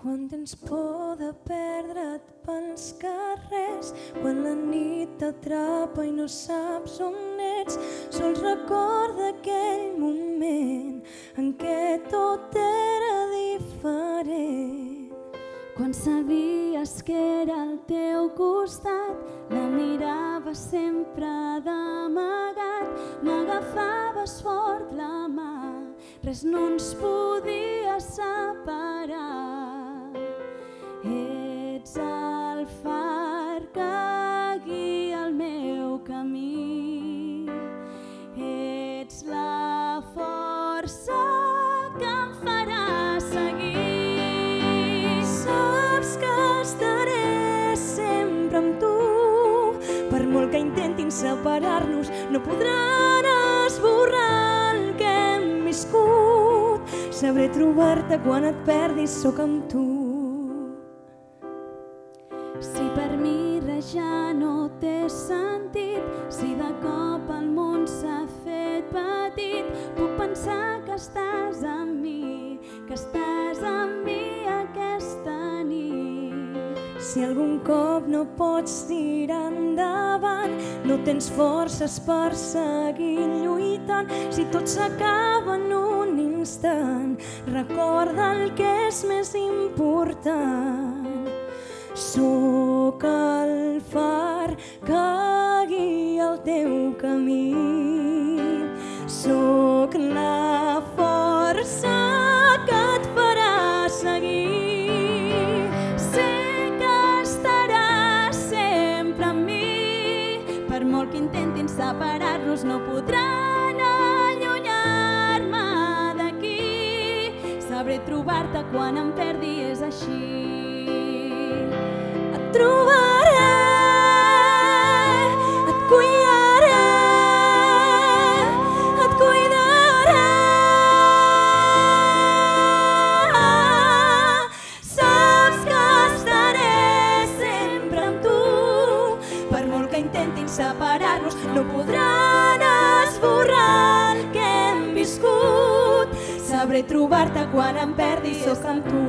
Quan tens por de perdre't pels carrers, quan la nit t'atrapa i no saps on ets, sols recorda aquell moment en què tot era diferent. Quan sabies que era al teu costat, la miraves sempre d'amagat, m'agafaves fort la mà, res no ens podia separar. Ets el far que guia el meu camí, ets la força que em farà seguir. Saps que estaré sempre amb tu, per molt que intentin separar-nos, no podran esborrar el que hem viscut. Sabré trobar-te quan et perdis, sóc amb tu. Si per mi res ja no té sentit, si de cop el món s'ha fet petit, puc pensar que estàs amb mi, que estàs amb mi aquesta nit. Si algun cop no pots tirar endavant, no tens forces per seguir lluitant, si tot s'acaba en un instant, recorda el que és més important. Sóc el far que guia el teu camí, sóc la força que et farà seguir. Sé que estaràs sempre amb mi, per molt que intentin separar-nos no podran allunyar-me d'aquí. Sabré trobar-te quan em perdi, és així. Et trobaré, et cuidaré, et cuidaré. Saps que estaré sempre amb tu, per molt que intentin separar-nos, no podran esborrar el que hem viscut. Sabré trobar-te quan em perdi, sóc amb tu.